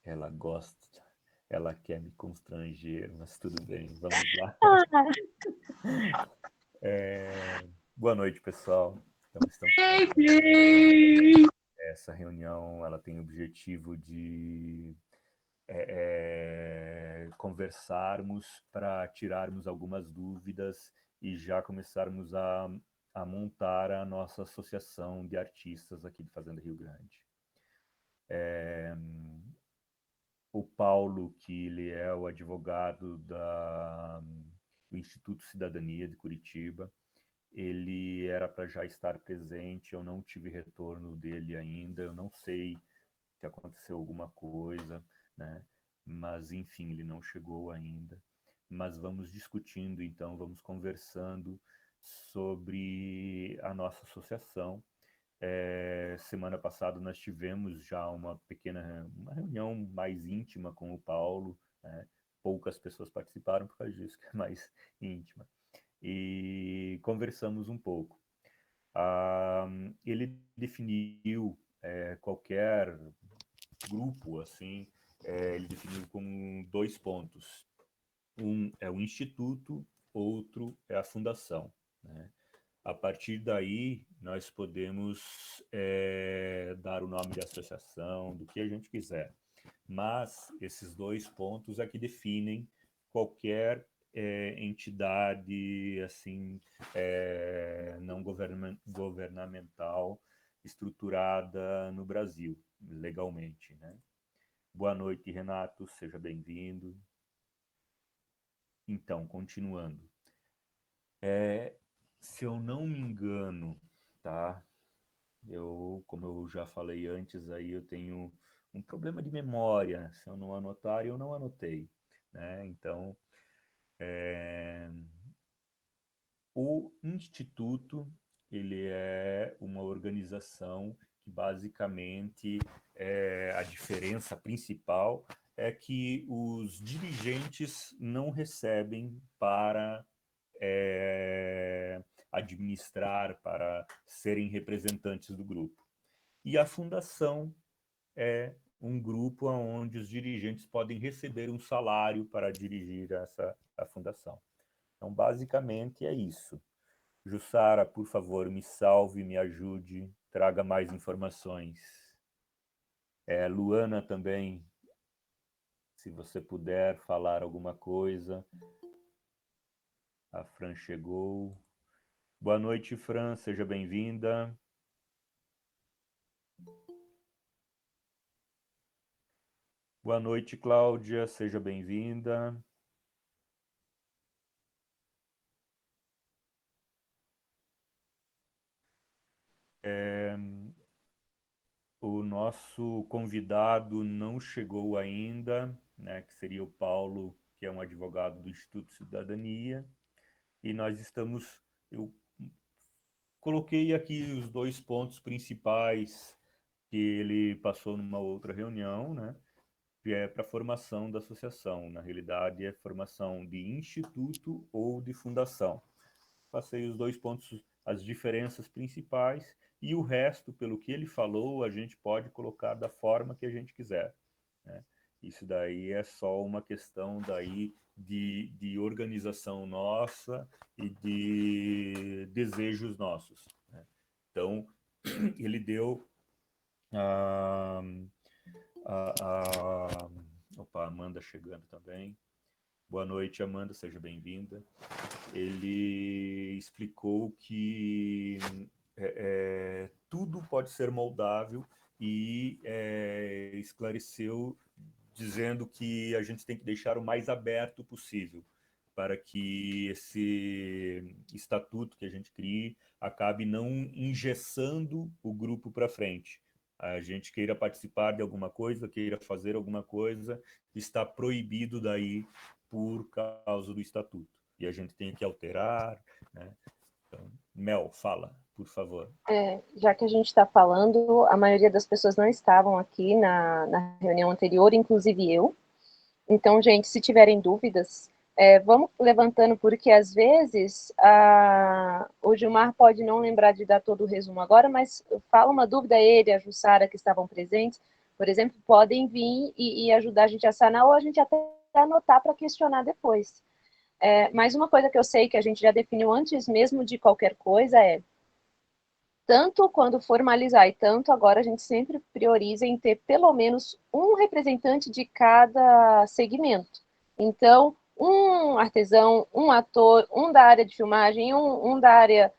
Ela gosta, ela quer me constranger, mas tudo bem, vamos lá. Ah, Boa noite, pessoal. Então, estamos baby! essa reunião, ela tem o objetivo de conversarmos para tirarmos algumas dúvidas e já começarmos a montar a nossa associação de artistas aqui de Fazenda Rio Grande. O Paulo, que ele é o advogado do Instituto Cidadania de Curitiba, ele era para já estar presente, eu não tive retorno dele ainda, eu não sei se aconteceu alguma coisa, né? Mas, enfim, ele não chegou ainda. Mas vamos discutindo, então, vamos conversando sobre a nossa associação. Semana passada nós tivemos já uma reunião mais íntima com o Paulo, né? Poucas pessoas participaram por causa disso, que é mais íntima. E conversamos um pouco. Ele definiu qualquer grupo, assim, ele definiu como 2 pontos. Um é o instituto, outro é a fundação, né? A partir daí, nós podemos dar o nome de associação, do que a gente quiser. Mas esses 2 pontos é que definem qualquer entidade assim não governamental estruturada no Brasil, legalmente, né? Boa noite, Renato, seja bem-vindo. Então, continuando. Se eu não me engano, tá? Como eu já falei antes, aí eu tenho um problema de memória. Se eu não anotar, eu não anotei, né? Então, o Instituto, ele é uma organização que basicamente a diferença principal é que os dirigentes não recebem para administrar, para serem representantes do grupo. E a fundação é um grupo onde os dirigentes podem receber um salário para dirigir a fundação. Então, basicamente é isso. Jussara, por favor, me salve, me ajude, traga mais informações. Luana também, se você puder falar alguma coisa. A Fran chegou. Boa noite, Fran, seja bem-vinda. Boa noite, Cláudia, seja bem-vinda. O nosso convidado não chegou ainda, né, que seria o Paulo, que é um advogado do Instituto Cidadania, e nós estamos, eu coloquei aqui os 2 pontos principais que ele passou numa outra reunião, né, que é para a formação da associação. Na realidade, é formação de instituto ou de fundação. Passei os 2 pontos, as diferenças principais, e o resto, pelo que ele falou, a gente pode colocar da forma que a gente quiser, né? Isso daí é só uma questão daí de organização nossa e de desejos nossos, né? Então, ele deu a, a... Opa, Amanda chegando também. Boa noite, Amanda, seja bem-vinda. Ele explicou que tudo pode ser moldável e esclareceu dizendo que a gente tem que deixar o mais aberto possível para que esse estatuto que a gente crie acabe não engessando o grupo para frente. A gente queira participar de alguma coisa, queira fazer alguma coisa, está proibido daí por causa do estatuto. E a gente tem que alterar, né? Então, Mel, fala, por favor. Já que a gente está falando, a maioria das pessoas não estavam aqui na reunião anterior, inclusive eu. Então, gente, se tiverem dúvidas, vamos levantando, porque às vezes o Gilmar pode não lembrar de dar todo o resumo agora, mas fala uma dúvida a ele, a Jussara, que estavam presentes, por exemplo, podem vir e ajudar a gente a sanar, ou a gente até anotar para questionar depois. Mas uma coisa que eu sei que a gente já definiu antes mesmo de qualquer coisa tanto quando formalizar e tanto agora, a gente sempre prioriza em ter pelo menos um representante de cada segmento. Então, um artesão, um ator, um da área de filmagem, um da área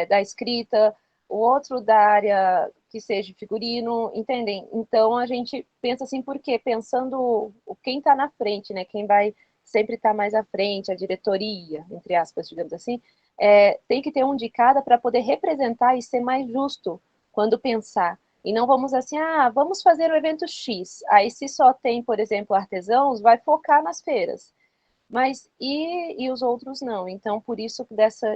da escrita, o outro da área que seja figurino, entendem? Então, a gente pensa assim, porque pensando quem está na frente, né? Quem vai sempre estar mais à frente, a diretoria, entre aspas, digamos assim, tem que ter um de cada para poder representar e ser mais justo quando pensar. E não vamos assim, vamos fazer o evento X. Aí, se só tem, por exemplo, artesãos, vai focar nas feiras. Mas e os outros não? Então, por isso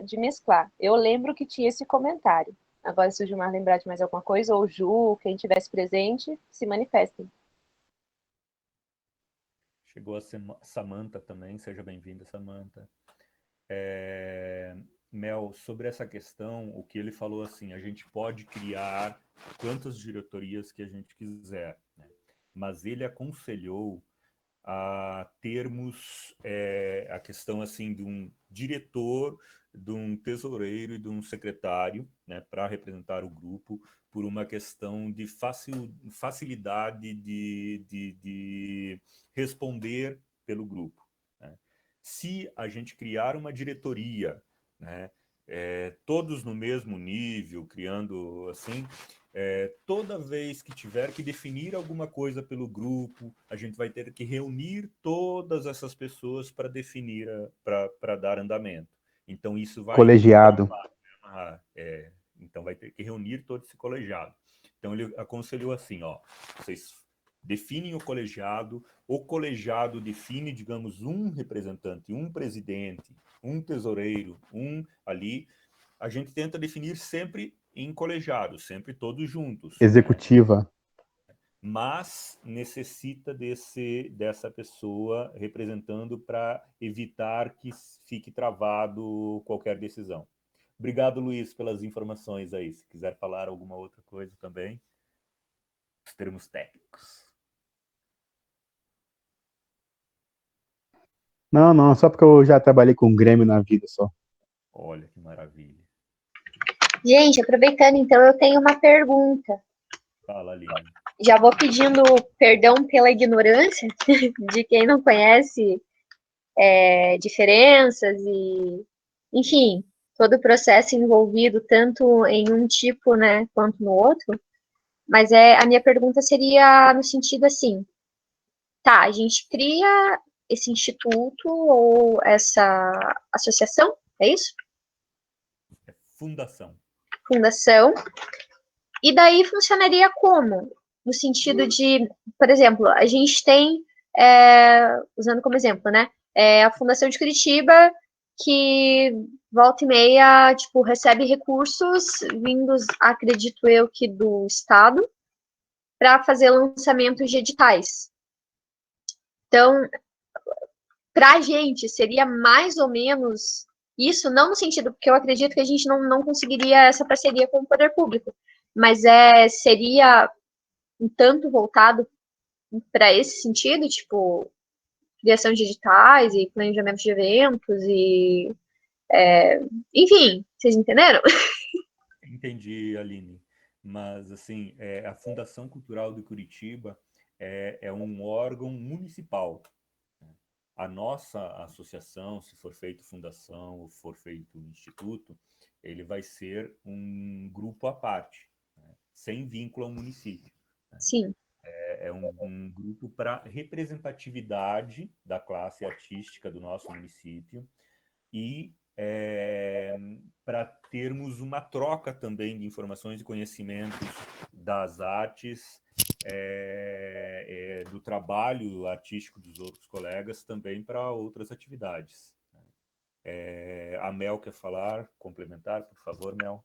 de mesclar. Eu lembro que tinha esse comentário. Agora, se o Gilmar lembrar de mais alguma coisa, ou o Ju, quem tivesse presente, se manifestem. Chegou a Samantha também, seja bem-vinda, Samantha. Mel, sobre essa questão, o que ele falou assim, a gente pode criar quantas diretorias que a gente quiser, né? Mas ele aconselhou a termos a questão assim de um diretor, de um tesoureiro e de um secretário, né, para representar o grupo, por uma questão de facilidade de responder pelo grupo, né? Se a gente criar uma diretoria, né, todos no mesmo nível, criando assim, toda vez que tiver que definir alguma coisa pelo grupo, a gente vai ter que reunir todas essas pessoas para definir, para dar andamento. Então, isso vai Colegiado. travar. Então, vai ter que reunir todo esse colegiado. Então, ele aconselhou assim, ó, vocês definem o colegiado define, digamos, um representante, um presidente, um tesoureiro, um ali. A gente tenta definir sempre em colegiado, sempre todos juntos, né? Executiva. Mas necessita dessa pessoa representando para evitar que fique travado qualquer decisão. Obrigado, Luiz, pelas informações aí. Se quiser falar alguma outra coisa também, os termos técnicos. Não, só porque eu já trabalhei com Grêmio na vida só. Olha que maravilha. Gente, aproveitando, então, eu tenho uma pergunta. Fala, Aline. Já vou pedindo perdão pela ignorância de quem não conhece diferenças e, enfim, todo o processo envolvido tanto em um tipo, né, quanto no outro. Mas a minha pergunta seria no sentido assim, tá, a gente cria esse instituto ou essa associação, é isso? Fundação. Fundação. E daí funcionaria como? No sentido de, por exemplo, a gente tem, usando como exemplo, né, a Fundação de Curitiba, que volta e meia, tipo, recebe recursos vindos, acredito eu, que do Estado, para fazer lançamentos de editais. Então, para a gente, seria mais ou menos isso, não no sentido, porque eu acredito que a gente não conseguiria essa parceria com o poder público, mas seria um tanto voltado para esse sentido, tipo, criação de editais e planejamento de eventos e enfim, vocês entenderam? Entendi, Aline. Mas, assim, a Fundação Cultural de Curitiba é um órgão municipal. A nossa associação, se for feito fundação ou for feito instituto, ele vai ser um grupo à parte, né, sem vínculo ao município. Sim. É um grupo para representatividade da classe artística do nosso município e para termos uma troca também de informações e conhecimentos das artes, do trabalho artístico dos outros colegas também para outras atividades. A Mel quer falar, complementar, por favor, Mel.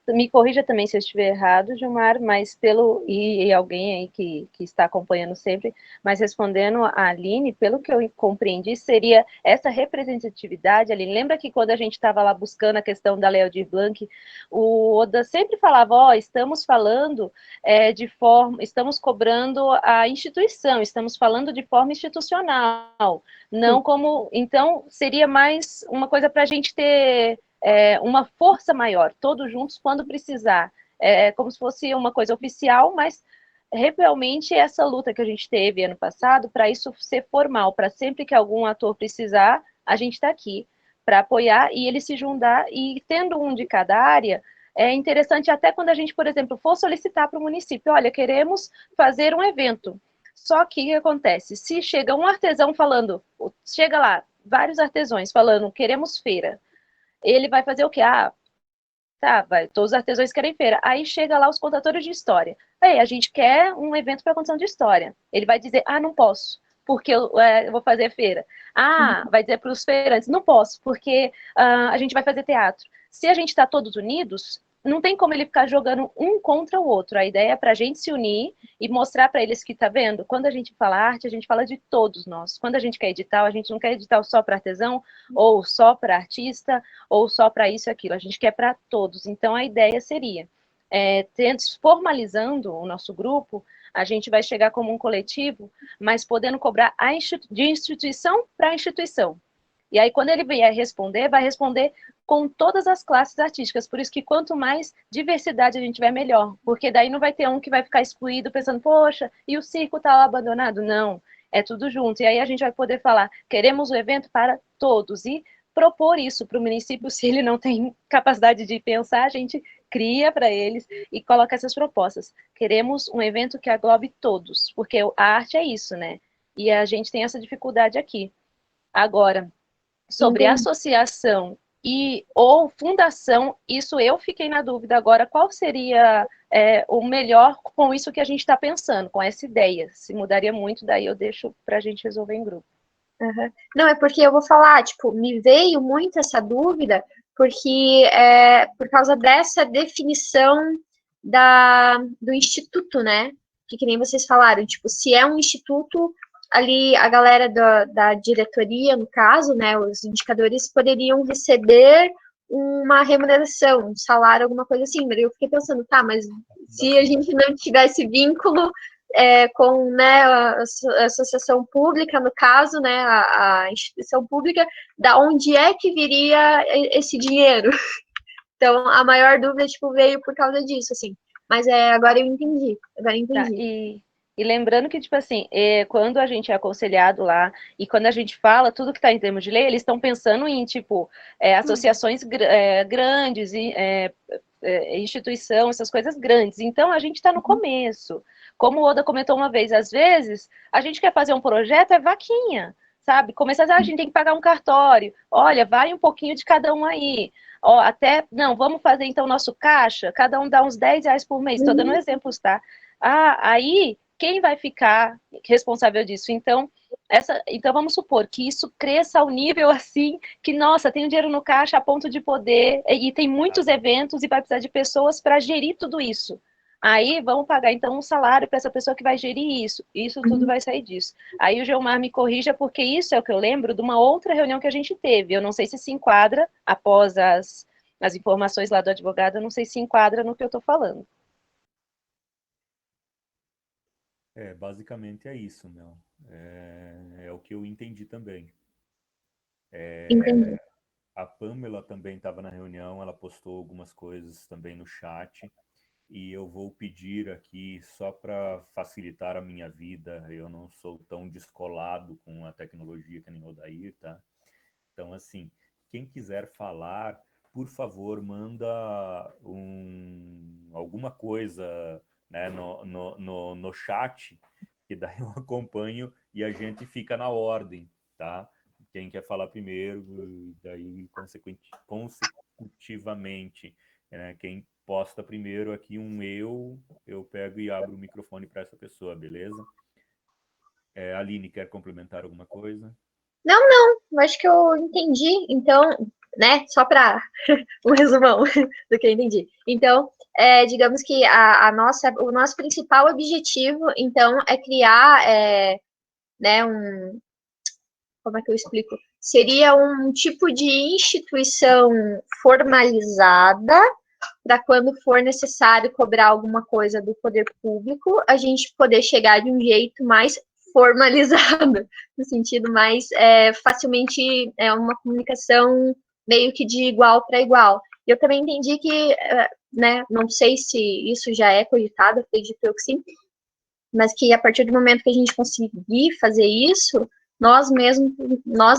Me corrija também se eu estiver errado, Gilmar, mas e alguém aí que está acompanhando sempre, mas respondendo a Aline, pelo que eu compreendi, seria essa representatividade, Aline. Lembra que quando a gente estava lá buscando a questão da Lei Aldir Blanc, o Oda sempre falava, estamos falando estamos cobrando a instituição, estamos falando de forma institucional, não como. Então, seria mais uma coisa para a gente ter uma força maior, todos juntos quando precisar. É como se fosse uma coisa oficial, mas realmente essa luta que a gente teve ano passado, para isso ser formal, para sempre que algum ator precisar, a gente está aqui para apoiar e ele se juntar, e tendo um de cada área, é interessante até quando a gente, por exemplo, for solicitar para o município, olha, queremos fazer um evento. Só que o que acontece? Se chega um artesão falando, chega lá, vários artesãos falando, queremos feira, ele vai fazer o quê? Tá, todos os artesãos querem feira. Aí chega lá os contadores de história. Aí, a gente quer um evento para contação de história. Ele vai dizer, não posso, porque eu vou fazer feira. Vai dizer para os feirantes, não posso, porque a gente vai fazer teatro. Se a gente está todos unidos, não tem como ele ficar jogando um contra o outro. A ideia é para a gente se unir e mostrar para eles que, tá vendo? Quando a gente fala arte, a gente fala de todos nós. Quando a gente quer edital, a gente não quer edital só para artesão, ou só para artista, ou só para isso e aquilo. A gente quer para todos. Então, a ideia seria, formalizando o nosso grupo, a gente vai chegar como um coletivo, mas podendo cobrar de instituição para instituição. E aí, quando ele vier responder, vai responder com todas as classes artísticas. Por isso que quanto mais diversidade a gente tiver, melhor. Porque daí não vai ter um que vai ficar excluído pensando, poxa, e o circo está lá abandonado? Não, é tudo junto. E aí a gente vai poder falar, queremos o evento para todos. E propor isso para o município, se ele não tem capacidade de pensar, a gente cria para eles e coloca essas propostas. Queremos um evento que aglobe todos, porque a arte é isso, né? E a gente tem essa dificuldade aqui. Agora, sobre associação ou fundação, isso eu fiquei na dúvida agora, qual seria o melhor com isso que a gente está pensando, com essa ideia? Se mudaria muito, daí eu deixo para a gente resolver em grupo. Uhum. Não, é porque eu vou falar, me veio muito essa dúvida, porque por causa dessa definição do instituto, né? Que nem vocês falaram, se é um instituto, ali a galera da diretoria, no caso, né, os indicadores poderiam receber uma remuneração, um salário, alguma coisa assim. Eu fiquei pensando, tá, mas se a gente não tiver esse vínculo com, né, a associação pública, no caso, né, a instituição pública, da onde é que viria esse dinheiro? Então, a maior dúvida, veio por causa disso, assim. Mas agora eu entendi. Tá, e lembrando que, assim, quando a gente é aconselhado lá, e quando a gente fala tudo que está em termos de lei, eles estão pensando em, associações grandes, instituição, essas coisas grandes. Então, a gente está no começo. Como o Oda comentou uma vez, às vezes, a gente quer fazer um projeto, é vaquinha, sabe? Começar a gente tem que pagar um cartório. Olha, vai um pouquinho de cada um aí. Não, vamos fazer então nosso caixa, cada um dá uns R$10 por mês. Estou dando exemplos, tá? Aí, quem vai ficar responsável disso? Então, vamos supor que isso cresça ao nível assim, que, nossa, tem dinheiro no caixa a ponto de poder, e tem muitos eventos e vai precisar de pessoas para gerir tudo isso. Aí, vamos pagar, então, um salário para essa pessoa que vai gerir isso. Isso tudo vai sair disso. Aí o Geomar me corrija, porque isso é o que eu lembro de uma outra reunião que a gente teve. Eu não sei se enquadra, após as informações lá do advogado, eu não sei se enquadra no que eu estou falando. Basicamente é isso, Mel. É o que eu entendi também. Entendi. A Pamela também estava na reunião, ela postou algumas coisas também no chat, e eu vou pedir aqui, só para facilitar a minha vida, eu não sou tão descolado com a tecnologia que nem o Odair, tá? Então, assim, quem quiser falar, por favor, manda alguma coisa, né, no chat, que daí eu acompanho e a gente fica na ordem, tá? Quem quer falar primeiro, daí consecutivamente, né, quem posta primeiro aqui eu pego e abro o microfone para essa pessoa, beleza? Aline, quer complementar alguma coisa? Não, acho que eu entendi. Então, né? Só para um resumão do que eu entendi. Então, digamos que o nosso principal objetivo, então, é criar, né, como é que eu explico? Seria um tipo de instituição formalizada para quando for necessário cobrar alguma coisa do poder público, a gente poder chegar de um jeito mais formalizado, no sentido mais facilmente uma comunicação meio que de igual para igual. Eu também entendi que, né, não sei se isso já é cogitado, acredito eu que sim, mas que a partir do momento que a gente conseguir fazer isso, nós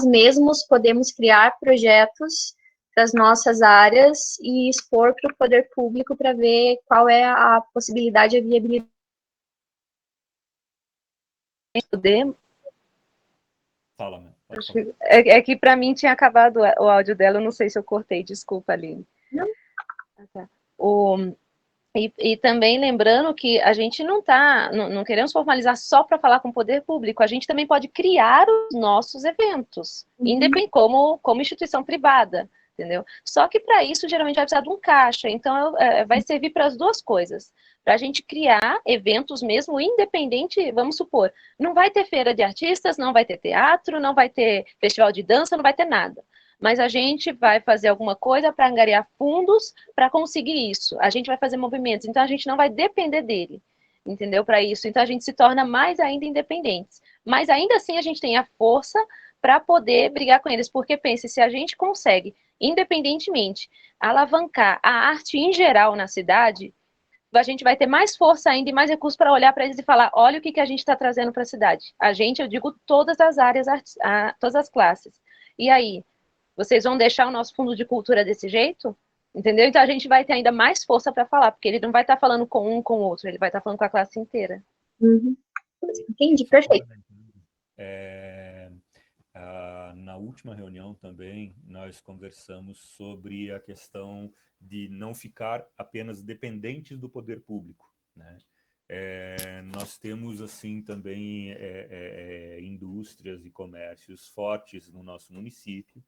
mesmos podemos criar projetos das nossas áreas e expor para o poder público para ver qual é a possibilidade e a viabilidade. Fala, mãe. É que para mim tinha acabado o áudio dela, eu não sei se eu cortei, desculpa, Aline. Não. Tá. E também lembrando que a gente não queremos formalizar só para falar com o poder público, a gente também pode criar os nossos eventos, como instituição privada, entendeu? Só que para isso geralmente vai precisar de um caixa, então vai servir para as duas coisas, para a gente criar eventos mesmo independente, vamos supor, não vai ter feira de artistas, não vai ter teatro, não vai ter festival de dança, não vai ter nada. Mas a gente vai fazer alguma coisa para angariar fundos para conseguir isso. A gente vai fazer movimentos, então a gente não vai depender dele, entendeu? Para isso. Então a gente se torna mais ainda independentes. Mas ainda assim a gente tem a força para poder brigar com eles, porque pense, se a gente consegue, independentemente, alavancar a arte em geral na cidade, a gente vai ter mais força ainda e mais recursos para olhar para eles e falar, olha o que a gente está trazendo para a cidade. A gente, eu digo, todas as áreas, todas as classes. E aí, vocês vão deixar o nosso fundo de cultura desse jeito? Entendeu? Então a gente vai ter ainda mais força para falar, porque ele não vai estar falando com um com o outro, ele vai estar falando com a classe inteira. Entendi, perfeito. Na última reunião também, nós conversamos sobre a questão de não ficar apenas dependentes do poder público, né? Nós temos, assim, também indústrias e comércios fortes no nosso município,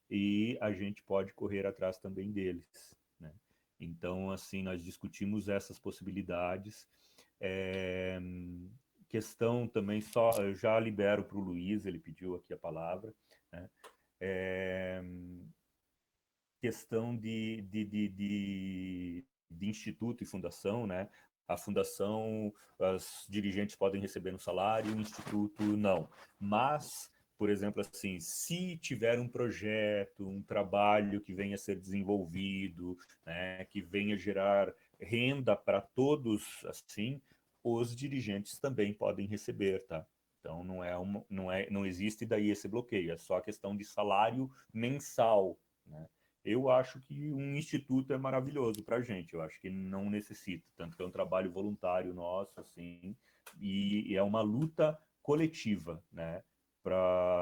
e a gente pode correr atrás também deles, né? Então, assim, nós discutimos essas possibilidades. Questão também, eu já libero para o Luiz, ele pediu aqui a palavra, né? Questão de instituto e fundação, né? A fundação, os dirigentes podem receber um salário, o instituto não. Mas, por exemplo, assim, se tiver um projeto, um trabalho que venha a ser desenvolvido, né, que venha gerar renda para todos, assim, os dirigentes também podem receber, tá? Então não existe daí esse bloqueio, é só a questão de salário mensal, né? Eu acho que um instituto é maravilhoso para a gente, eu acho que não necessita, tanto que é um trabalho voluntário nosso, assim, e é uma luta coletiva, né?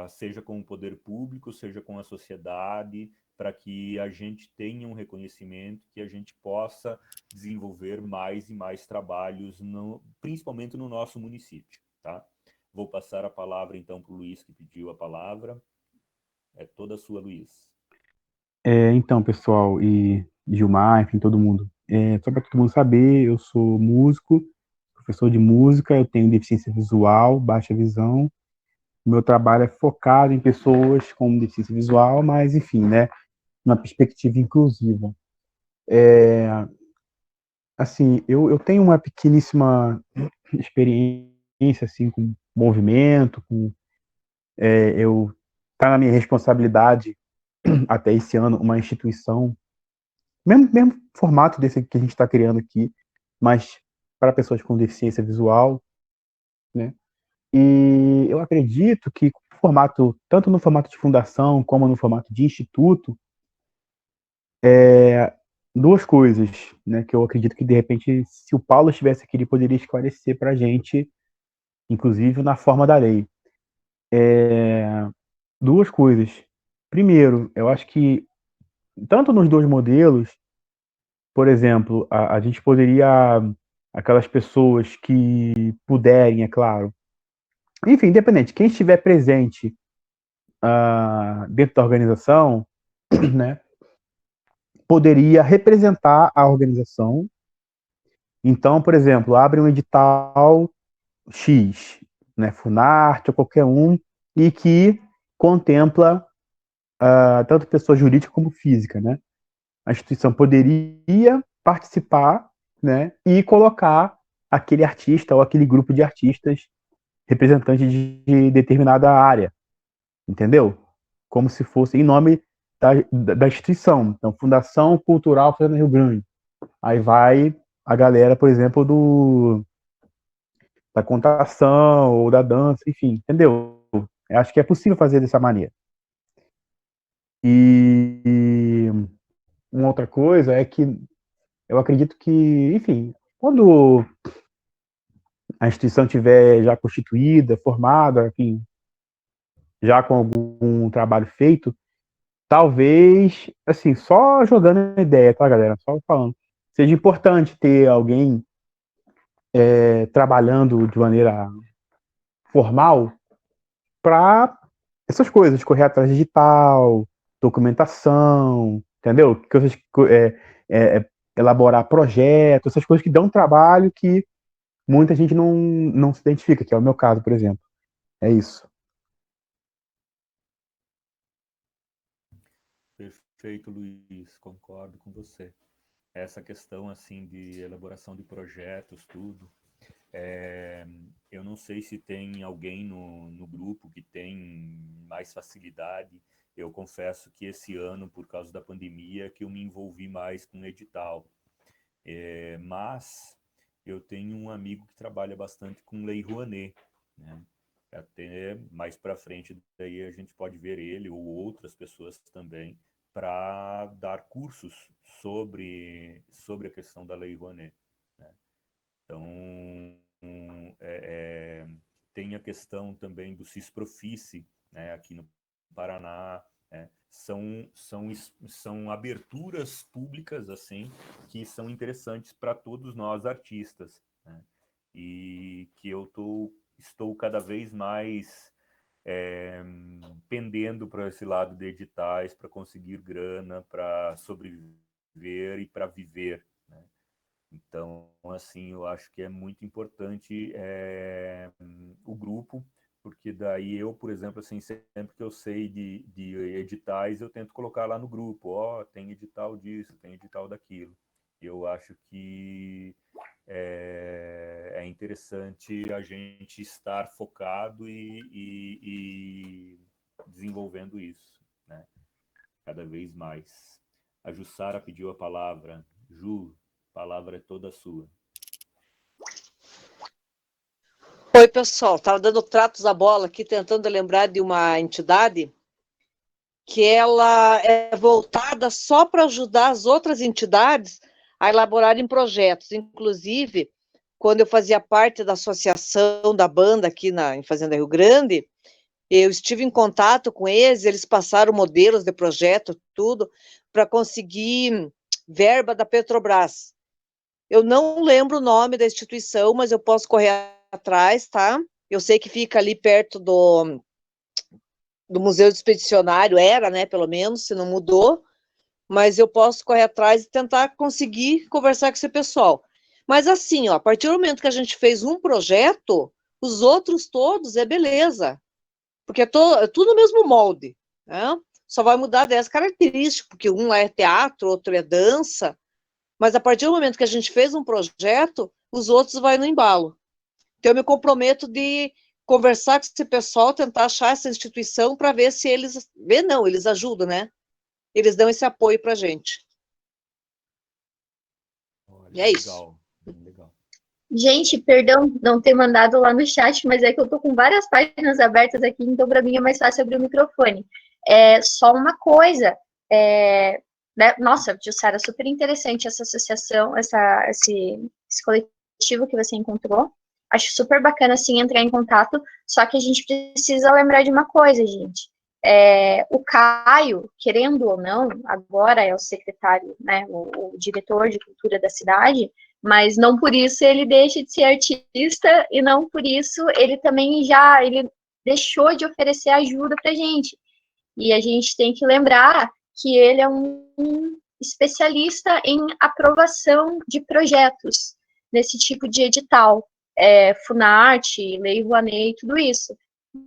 Seja com o poder público, seja com a sociedade, para que a gente tenha um reconhecimento, que a gente possa desenvolver mais e mais trabalhos, principalmente no nosso município, tá? Vou passar a palavra, então, para o Luiz, que pediu a palavra. É toda sua, Luiz. Então, pessoal, e Gilmar, enfim, todo mundo. Só para todo mundo saber, eu sou músico, professor de música, eu tenho deficiência visual, baixa visão. Meu trabalho é focado em pessoas com deficiência visual, mas, enfim, né, uma perspectiva inclusiva. Assim, eu tenho uma pequeníssima experiência, assim, com movimento, eu tá na minha responsabilidade até esse ano uma instituição, mesmo formato desse que a gente está criando aqui, mas para pessoas com deficiência visual, né? E eu acredito que tanto no formato de fundação como no formato de instituto, duas coisas, né, que eu acredito que de repente, se o Paulo estivesse aqui, ele poderia esclarecer para a gente, inclusive na forma da lei. Duas coisas. Primeiro, eu acho que tanto nos dois modelos, por exemplo, a gente poderia, aquelas pessoas que puderem, é claro, enfim, independente, quem estiver presente dentro da organização, né, poderia representar a organização. Então, por exemplo, abre um edital X, né, Funarte ou qualquer um, e que contempla tanto pessoa jurídica como física, né? A instituição poderia participar, né, e colocar aquele artista ou aquele grupo de artistas representantes de determinada área, entendeu? Como se fosse em nome da instituição. Então, Fundação Cultural Fernando Rio Grande. Aí vai a galera, por exemplo, da contação ou da dança, enfim, entendeu? Eu acho que é possível fazer dessa maneira. E uma outra coisa é que eu acredito que, enfim, quando a instituição tiver já constituída, formada, enfim, já com algum trabalho feito, talvez, assim, só jogando a ideia, tá, galera? Só falando. Seja importante ter alguém trabalhando de maneira formal para essas coisas, correr atrás digital, documentação, entendeu? Coisas, elaborar projetos, essas coisas que dão trabalho que muita gente não se identifica, que é o meu caso, por exemplo. É isso. Perfeito, Luiz, concordo com você. Essa questão assim de elaboração de projetos, tudo. Eu não sei se tem alguém no grupo que tem mais facilidade. Eu confesso que esse ano, por causa da pandemia, que eu me envolvi mais com edital. Mas eu tenho um amigo que trabalha bastante com Lei Rouanet, né? Até mais para frente, daí a gente pode ver ele ou outras pessoas também para dar cursos sobre a questão da Lei Rouanet, né? Então, tem a questão também do CISPROFICE, né, aqui no Paraná, né, são aberturas públicas assim que são interessantes para todos nós artistas, né, e que estou cada vez mais pendendo para esse lado de editais para conseguir grana, para sobreviver e para viver, né? Então, assim, eu acho que é muito importante o grupo, porque daí eu, por exemplo, assim, sempre que eu sei de editais, eu tento colocar lá no grupo, ó, tem edital disso, tem edital daquilo. Eu acho que é interessante a gente estar focado e desenvolvendo isso, né? Cada vez mais. A Jussara pediu a palavra. Ju, a palavra é toda sua. Oi, pessoal. Estava dando tratos à bola aqui, tentando lembrar de uma entidade que ela é voltada só para ajudar as outras entidades a elaborarem projetos. Inclusive, quando eu fazia parte da associação da banda aqui em Fazenda Rio Grande, eu estive em contato com eles passaram modelos de projeto, tudo, para conseguir verba da Petrobras. Eu não lembro o nome da instituição, mas eu posso correr atrás, tá? Eu sei que fica ali perto do Museu Expedicionário, era, né, pelo menos, se não mudou, mas eu posso correr atrás e tentar conseguir conversar com esse pessoal. Mas assim, ó, a partir do momento que a gente fez um projeto, os outros todos é beleza, porque é tudo no mesmo molde, né? Só vai mudar 10 características, porque um é teatro, outro é dança, mas a partir do momento que a gente fez um projeto, os outros vão no embalo. Então, eu me comprometo de conversar com esse pessoal, tentar achar essa instituição para ver se eles... eles ajudam, né? Eles dão esse apoio para a gente. Olha, e é legal, isso. Legal. Gente, perdão não ter mandado lá no chat, mas é que eu tô com várias páginas abertas aqui, então para mim é mais fácil abrir o microfone. Só uma coisa, né? Nossa, Jussara, super interessante essa associação, esse coletivo que você encontrou. Acho super bacana, assim, entrar em contato, só que a gente precisa lembrar de uma coisa, gente. O Caio, querendo ou não, agora é o secretário, né, o diretor de cultura da cidade, mas não por isso ele deixa de ser artista e não por isso ele também ele deixou de oferecer ajuda para a gente. E a gente tem que lembrar que ele é um especialista em aprovação de projetos nesse tipo de edital, Funarte, Lei Rouanet, tudo isso.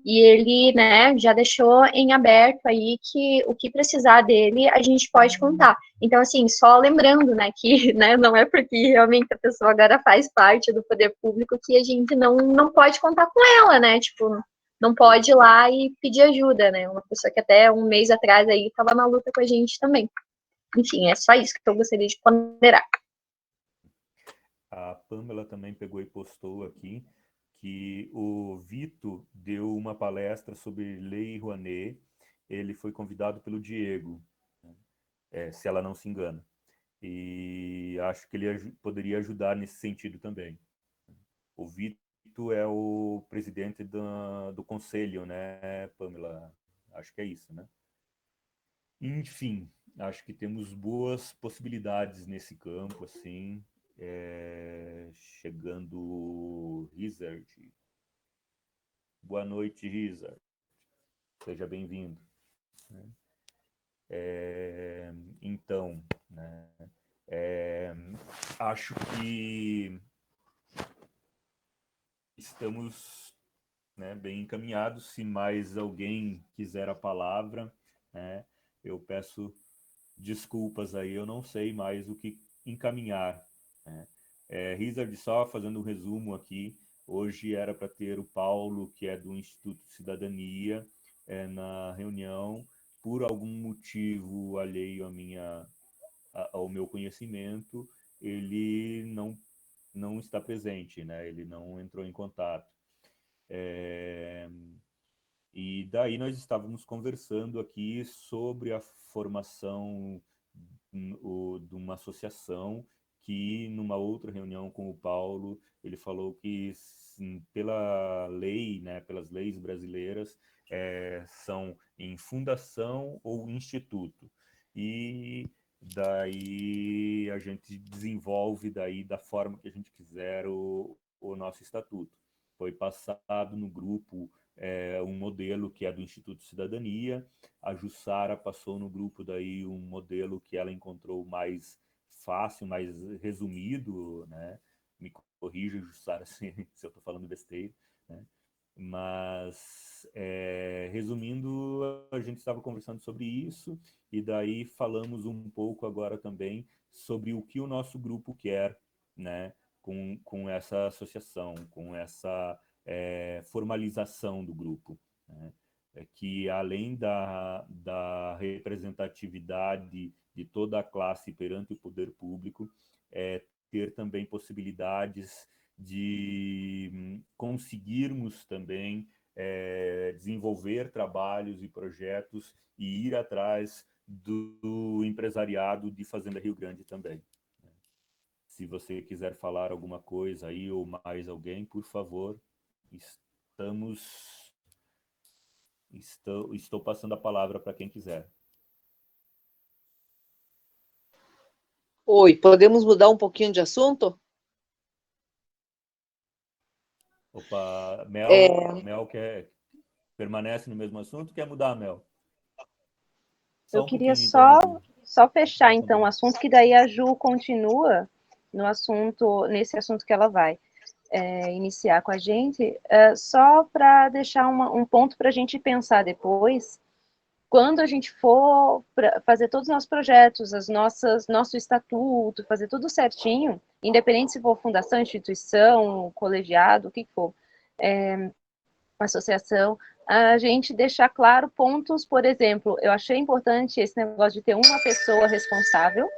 E ele, né, já deixou em aberto aí que o que precisar dele a gente pode contar. Então, assim, só lembrando, né, que né, não é porque realmente a pessoa agora faz parte do poder público que a gente não pode contar com ela, né? Tipo, não pode ir lá e pedir ajuda, né? Uma pessoa que até um mês atrás aí estava na luta com a gente também. Enfim, é só isso que eu gostaria de ponderar. A Pamela também pegou e postou aqui que o Vito deu uma palestra sobre Lei Rouanet. Ele foi convidado pelo Diego, se ela não se engana. E acho que ele poderia ajudar nesse sentido também. O Vito é o presidente do conselho, né, Pamela? Acho que é isso, né? Enfim, acho que temos boas possibilidades nesse campo, assim. Chegando Rizard. Boa noite, Rizard. Seja bem-vindo. Então, né, acho que estamos, né, bem encaminhados. Se mais alguém quiser a palavra, né, eu peço desculpas aí, eu não sei mais o que encaminhar, né. Rizard, só fazendo um resumo aqui, hoje era para ter o Paulo, que é do Instituto de Cidadania, na reunião. Por algum motivo alheio ao meu conhecimento, ele não está presente, né? Ele não entrou em contato. E daí nós estávamos conversando aqui sobre a formação de uma associação que, numa outra reunião com o Paulo, ele falou que, sim, pela lei, né, pelas leis brasileiras, são em fundação ou instituto. E daí a gente desenvolve daí da forma que a gente quiser o nosso estatuto. Foi passado no grupo um modelo que é do Instituto Cidadania. A Jussara passou no grupo daí um modelo que ela encontrou mais fácil, mais resumido, né? Me corrija, Jussara, se eu estou falando besteira, né? Mas, resumindo, a gente estava conversando sobre isso e daí falamos um pouco agora também sobre o que o nosso grupo quer, né? Com essa associação, com essa formalização do grupo, né? Que além da representatividade de toda a classe perante o poder público, ter também possibilidades de conseguirmos também desenvolver trabalhos e projetos e ir atrás do empresariado de Fazenda Rio Grande também. Se você quiser falar alguma coisa aí ou mais alguém, por favor, estou passando a palavra para quem quiser. Oi, podemos mudar um pouquinho de assunto? Opa, Mel permanece no mesmo assunto, quer mudar, Mel? Eu Só um queria pouquinho, então, Ju. só fechar, então, o assunto, que daí a Ju continua nesse assunto que ela vai iniciar com a gente, só para deixar um ponto para a gente pensar depois, quando a gente for fazer todos os nossos projetos, nosso estatuto, fazer tudo certinho, independente se for fundação, instituição, colegiado, o que for, associação, a gente deixar claro pontos, por exemplo, eu achei importante esse negócio de ter uma pessoa responsável,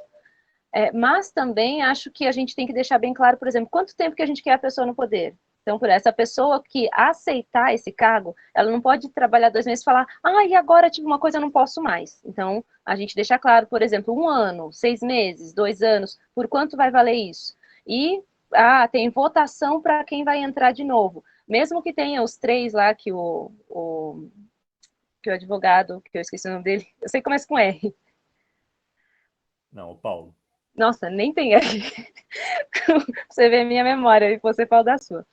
mas também acho que a gente tem que deixar bem claro, por exemplo, quanto tempo que a gente quer a pessoa no poder. Então, por essa pessoa que aceitar esse cargo, ela não pode trabalhar 2 meses e falar, e agora tive uma coisa, eu não posso mais. Então, a gente deixa claro, por exemplo, 1 ano, 6 meses, 2 anos, por quanto vai valer isso? E, tem votação para quem vai entrar de novo. Mesmo que tenha os 3 lá que que o advogado, que eu esqueci o nome dele, eu sei que começa com R. Não, o Paulo. Nossa, nem tem R. Você vê a minha memória e você fala da sua.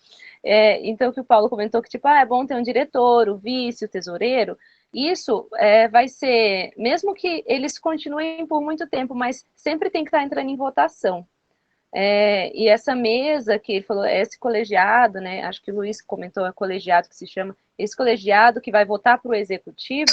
Então, que o Paulo comentou que, tipo, é bom ter um diretor, o vice, o tesoureiro. Isso vai ser, mesmo que eles continuem por muito tempo, mas sempre tem que estar entrando em votação. E essa mesa que ele falou, esse colegiado, né? Acho que o Luiz comentou, é colegiado que se chama, esse colegiado que vai votar para o executivo,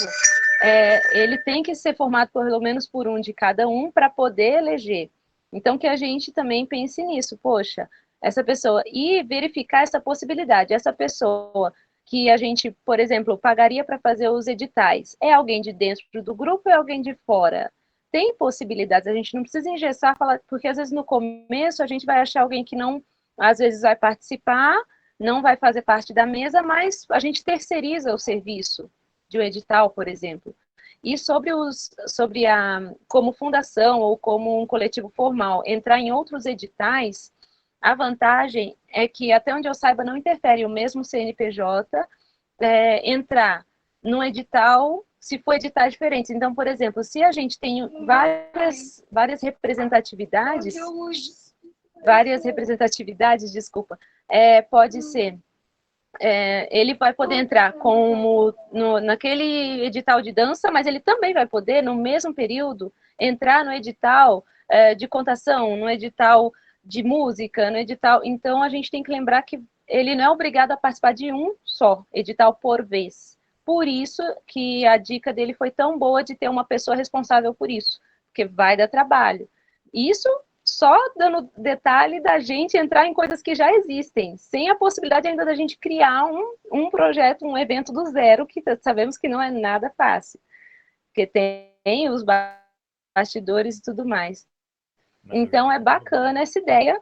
ele tem que ser formado pelo menos por um de cada um para poder eleger. Então, que a gente também pense nisso, poxa, essa pessoa, e verificar essa possibilidade, essa pessoa que a gente, por exemplo, pagaria para fazer os editais, é alguém de dentro do grupo ou é alguém de fora? Tem possibilidades, a gente não precisa engessar, falar, porque às vezes no começo a gente vai achar alguém que não, às vezes vai participar, não vai fazer parte da mesa, mas a gente terceiriza o serviço de um edital, por exemplo. E sobre como fundação ou como um coletivo formal entrar em outros editais, a vantagem é que, até onde eu saiba, não interfere o mesmo CNPJ entrar num edital, se for editais diferentes. Então, por exemplo, se a gente tem várias representatividades, desculpa, pode ser, ele vai poder entrar como naquele edital de dança, mas ele também vai poder, no mesmo período, entrar no edital de contação, no edital de música, no edital. Então, a gente tem que lembrar que ele não é obrigado a participar de um só edital por vez. Por isso que a dica dele foi tão boa de ter uma pessoa responsável por isso, porque vai dar trabalho. Isso só dando detalhe da gente entrar em coisas que já existem, sem a possibilidade ainda da gente criar um projeto, um evento do zero, que sabemos que não é nada fácil, porque tem os bastidores e tudo mais. Então é bacana essa ideia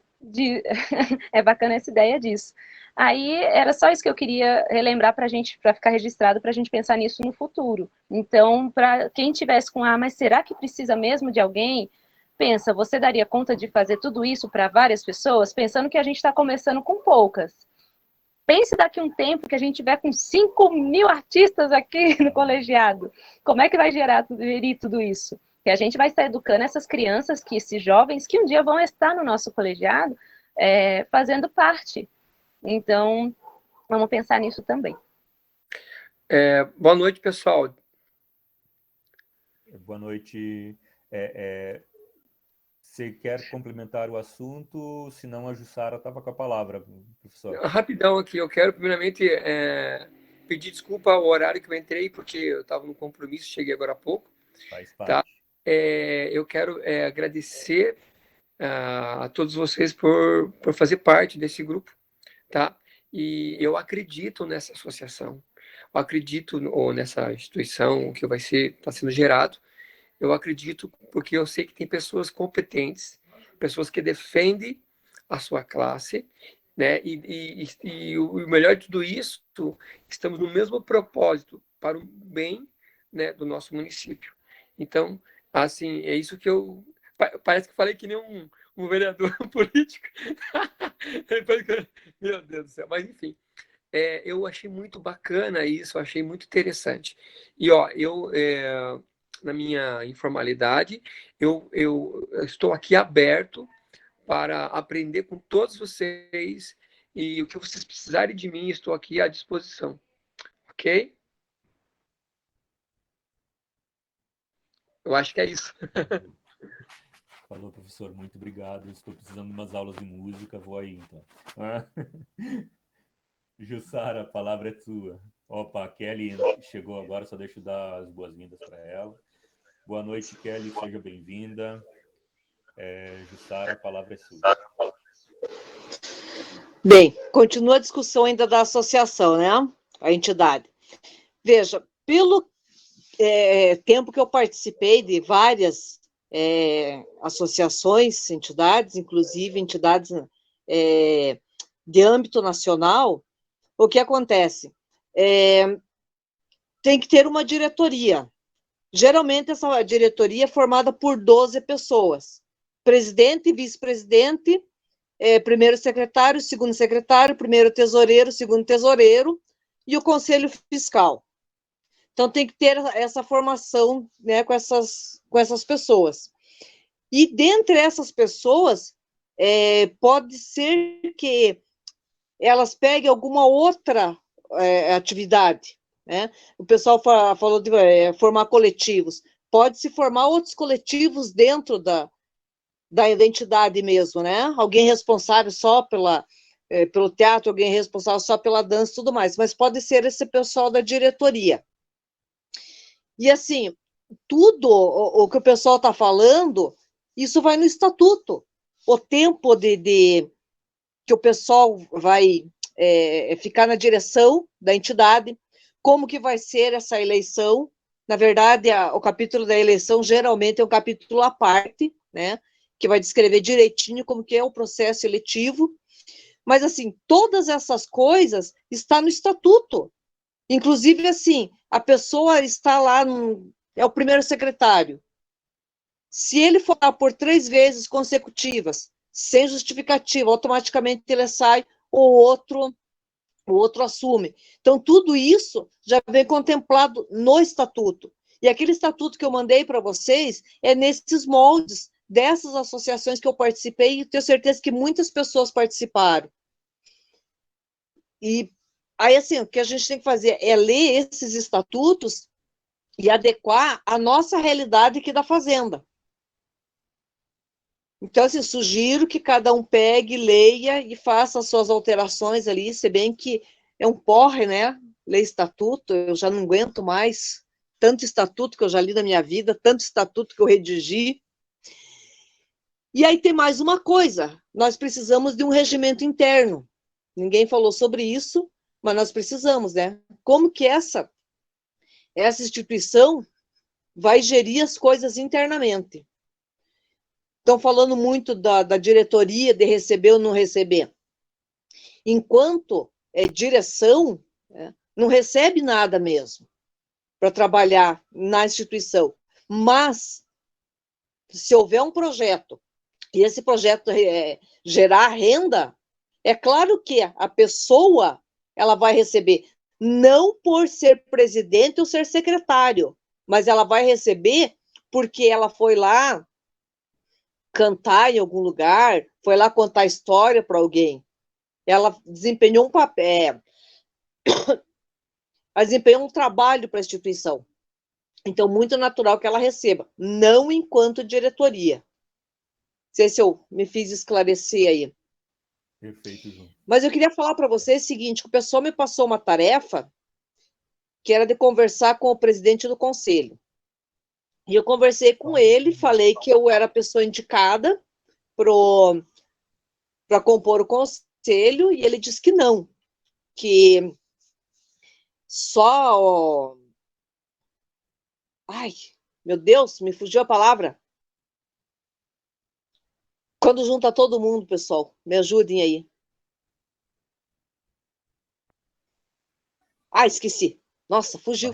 disso. Aí era só isso que eu queria relembrar para ficar registrado, para a gente pensar nisso no futuro. Então, para quem tivesse mas será que precisa mesmo de alguém? Pensa, você daria conta de fazer tudo isso para várias pessoas, pensando que a gente está começando com poucas. Pense daqui a um tempo que a gente tiver com 5.000 artistas aqui no colegiado. Como é que vai gerir tudo isso? Que a gente vai estar educando essas crianças, esses jovens, que um dia vão estar no nosso colegiado, fazendo parte. Então, vamos pensar nisso também. Boa noite, pessoal. Boa noite. Você quer complementar o assunto? Senão a Jussara estava com a palavra, professor. Rapidão aqui, eu quero primeiramente pedir desculpa ao horário que eu entrei, porque eu estava no compromisso, cheguei agora há pouco. Faz parte. Tá? Eu quero agradecer a todos vocês por fazer parte desse grupo, tá? E eu acredito nessa associação, eu acredito nessa instituição que está sendo gerado. Eu acredito porque eu sei que tem pessoas competentes, pessoas que defendem a sua classe, né? E o melhor de tudo isso, estamos no mesmo propósito para o bem, né, do nosso município. Então, assim, é isso que parece que falei que nem um vereador político. Meu Deus do céu, mas enfim. Eu achei muito bacana isso, achei muito interessante. E, na minha informalidade, eu estou aqui aberto para aprender com todos vocês e o que vocês precisarem de mim, estou aqui à disposição. Ok? Eu acho que é isso. Falou, professor. Muito obrigado. Estou precisando de umas aulas de música. Vou aí, então. Jussara, a palavra é sua. Opa, a Kelly chegou agora, só deixa eu dar as boas-vindas para ela. Boa noite, Kelly, seja bem-vinda. Jussara, a palavra é sua. Bem, continua a discussão ainda da associação, né? A entidade. Veja, pelo tempo que eu participei de várias associações, entidades, inclusive entidades de âmbito nacional, o que acontece? Tem que ter uma diretoria. Geralmente, essa diretoria é formada por 12 pessoas. Presidente, vice-presidente, primeiro secretário, segundo secretário, primeiro tesoureiro, segundo tesoureiro e o conselho fiscal. Então, tem que ter essa formação, né, com essas pessoas. E, dentre essas pessoas, pode ser que elas peguem alguma outra atividade, né? O pessoal falou de formar coletivos. Pode-se formar outros coletivos dentro da identidade mesmo, né? Alguém responsável só pelo teatro, alguém responsável só pela dança e tudo mais, mas pode ser esse pessoal da diretoria. E assim, tudo o que o pessoal está falando, isso vai no estatuto. O tempo que o pessoal vai ficar na direção da entidade, como que vai ser essa eleição. Na verdade, o capítulo da eleição geralmente é um capítulo à parte, né, que vai descrever direitinho como que é o processo eletivo. Mas, assim, todas essas coisas estão no estatuto. Inclusive, assim, a pessoa está lá, é o primeiro secretário. Se ele for lá por 3 vezes consecutivas, sem justificativa, automaticamente ele sai, o outro assume. Então, tudo isso já vem contemplado no estatuto. E aquele estatuto que eu mandei para vocês é nesses moldes dessas associações que eu participei, e tenho certeza que muitas pessoas participaram. E aí, assim, o que a gente tem que fazer é ler esses estatutos e adequar a nossa realidade aqui da Fazenda. Então, assim, sugiro que cada um pegue, leia e faça as suas alterações ali, se bem que é um porre, né? Ler estatuto, eu já não aguento mais tanto estatuto que eu já li na minha vida, tanto estatuto que eu redigi. E aí tem mais uma coisa, nós precisamos de um regimento interno. Ninguém falou sobre isso, mas nós precisamos, né? Como que essa instituição vai gerir as coisas internamente? Estão falando muito da diretoria, de receber ou não receber. Enquanto direção, não recebe nada mesmo para trabalhar na instituição. Mas, se houver um projeto, e esse projeto gerar renda, é claro que a pessoa ela vai receber, não por ser presidente ou ser secretário, mas ela vai receber porque ela foi lá cantar em algum lugar, foi lá contar história para alguém. Ela desempenhou um papel, ela desempenhou um trabalho para a instituição. Então, muito natural que ela receba, não enquanto diretoria. Não sei se eu me fiz esclarecer aí. Perfeito, João. Mas eu queria falar para vocês o seguinte, que o pessoal me passou uma tarefa que era de conversar com o presidente do conselho. E eu conversei com ele, falei que eu era a pessoa indicada para compor o conselho, e ele disse que não, que só... Ai, meu Deus, me fugiu a palavra. Quando junta todo mundo, pessoal, me ajudem aí. Ah, esqueci. Nossa, fugiu.